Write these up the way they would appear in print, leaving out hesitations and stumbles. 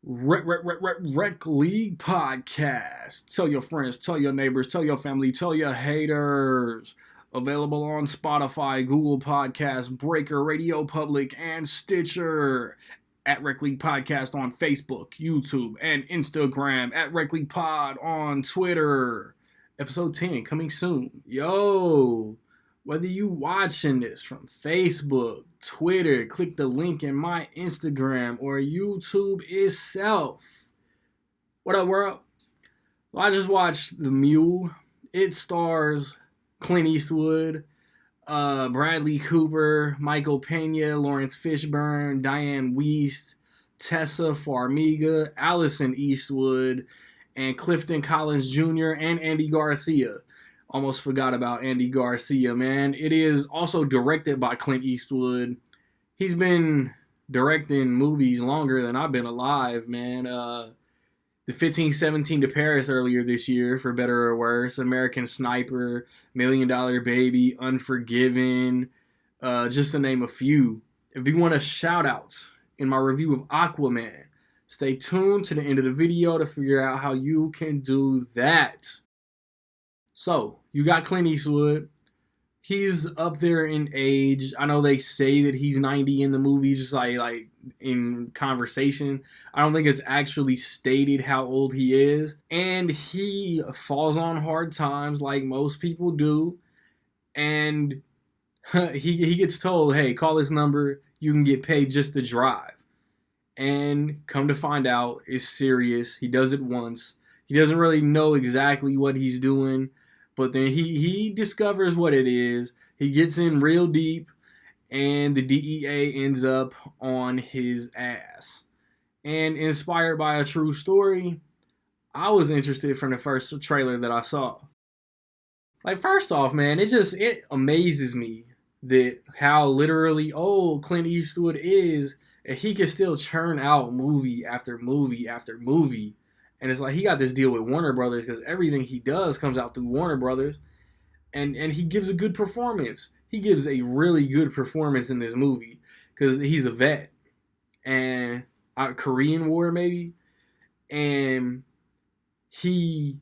Rec League Podcast. Tell your friends, tell your neighbors, tell your family, tell your haters. Available on Spotify, Google Podcasts, Breaker, Radio Public, and Stitcher. At Rec League Podcast on Facebook, YouTube, and Instagram. At Rec League Pod on Twitter. Episode 10 coming soon. Yo! Whether you watching this from Facebook, Twitter, click the link in my Instagram, or YouTube itself. What up, world? Well, I just watched The Mule. It stars Clint Eastwood, Bradley Cooper, Michael Pena, Lawrence Fishburne, Diane Wiest, Tessa Farmiga, Allison Eastwood, and Clifton Collins Jr., and Andy Garcia. Almost forgot about Andy Garcia, man. It is also directed by Clint Eastwood. He's been directing movies longer than I've been alive, man. The 1517 to Paris earlier this year, for better or worse. American Sniper, $1 Million Baby, Unforgiven, just to name a few. If you want a shout out in my review of Aquaman, stay tuned to the end of the video to figure out how you can do that. So, you got Clint Eastwood. He's up there in age. I know they say that he's 90 in the movie, just like in conversation. I don't think it's actually stated how old he is. And he falls on hard times like most people do. And he gets told, hey, call this number. You can get paid just to drive. And come to find out, it's serious. He does it once. He doesn't really know exactly what he's doing. But then he discovers what it is. He gets in real deep, and the DEA ends up on his ass. And inspired by a true story, I was interested from the first trailer that I saw. Like, first off, man, it amazes me that how literally old Clint Eastwood is, and he can still churn out movie after movie after movie. And it's like he got this deal with Warner Brothers because everything he does comes out through Warner Brothers. And he gives a good performance. He gives a really good performance in this movie because he's a vet. And Korean War, maybe. And he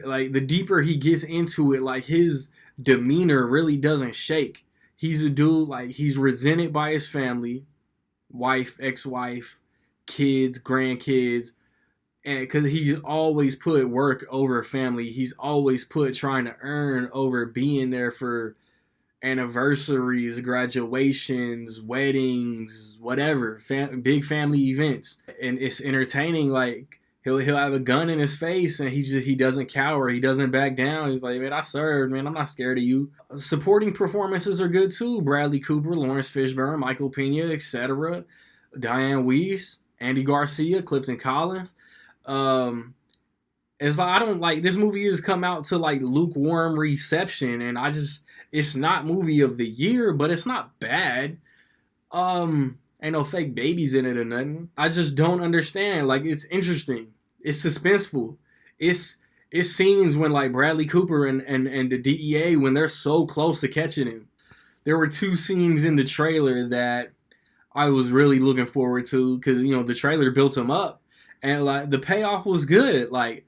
like, the deeper he gets into it, like, his demeanor really doesn't shake. He's a dude, like, he's resented by his family. Wife, ex-wife, kids, grandkids. And because he's always put work over family. He's always put trying to earn over being there for anniversaries, graduations, weddings, whatever, big family events. And it's entertaining. Like, he'll have a gun in his face, and he doesn't cower. He doesn't back down. He's like, man, I served, man. I'm not scared of you. Supporting performances are good too. Bradley Cooper, Lawrence Fishburne, Michael Pena, etc. Diane Wiest, Andy Garcia, Clifton Collins. It's like, I don't like, this movie has come out to like lukewarm reception, and it's not movie of the year, but it's not bad. Ain't no fake babies in it or nothing. I just don't understand. Like, it's interesting. It's suspenseful. It's scenes when, like, Bradley Cooper and the DEA, when they're so close to catching him. There were two scenes in the trailer that I was really looking forward to because, you know, the trailer built him up. And, like, the payoff was good. Like,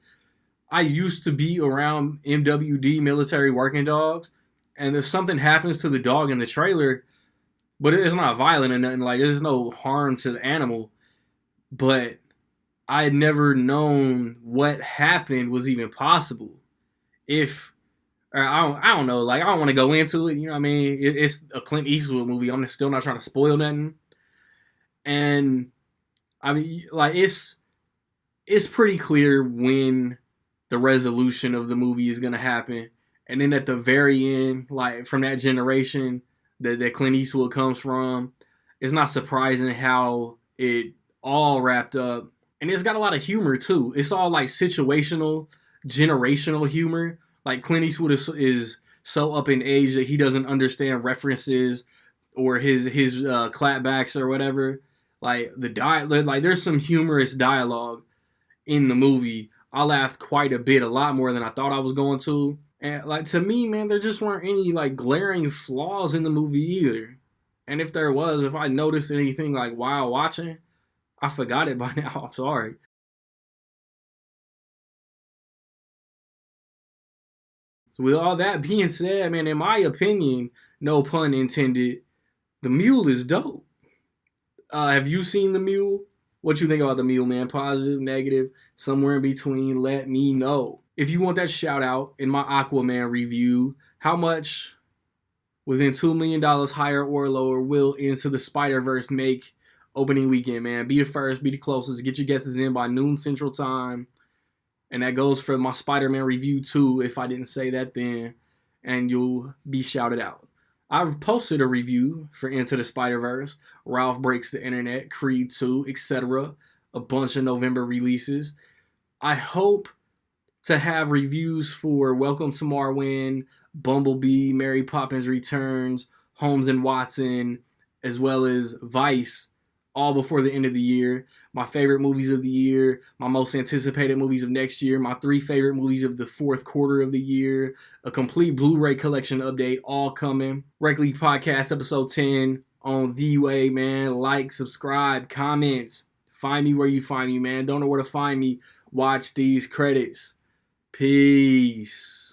I used to be around MWD, military working dogs, and if something happens to the dog in the trailer, but it's not violent or nothing, like, there's no harm to the animal, but I had never known what happened was even possible. I don't know, like, I don't want to go into it, you know what I mean? It's a Clint Eastwood movie. I'm still not trying to spoil nothing. And, I mean, like, it's pretty clear when the resolution of the movie is going to happen. And then at the very end, like, from that generation that Clint Eastwood comes from, it's not surprising how it all wrapped up. And it's got a lot of humor, too. It's all, like, situational, generational humor. Like, Clint Eastwood is so up in age that he doesn't understand references or his clapbacks or whatever. Like, there's some humorous dialogue in the movie. I laughed quite a lot more than I thought I was going to. And, like, to me, man, there just weren't any, like, glaring flaws in the movie either. And if there was, if I noticed anything, like, while watching, I forgot it by now. I'm sorry. So with all that being said, man, in my opinion, no pun intended, the Mule is dope. Have you seen the Mule? What you think about the Mule, man? Positive, negative, somewhere in between? Let me know. If you want that shout out in my Aquaman review, how much within $2 million higher or lower will Into the Spider-Verse make opening weekend, man? Be the first, be the closest. Get your guesses in by noon Central Time. And that goes for my Spider-Man review too, if I didn't say that then. And you'll be shouted out. I've posted a review for Into the Spider-Verse, Ralph Breaks the Internet, Creed 2, etc. A bunch of November releases. I hope to have reviews for Welcome to Marwen, Bumblebee, Mary Poppins Returns, Holmes and Watson, as well as Vice, all before the end of the year. My favorite movies of the year, my most anticipated movies of next year, my 3 favorite movies of the fourth quarter of the year, a complete Blu-ray collection update, all coming. Rec League Podcast episode 10 on the way, man. Like, subscribe, comments. Find me where you find me, man. Don't know where to find me. Watch these credits. Peace.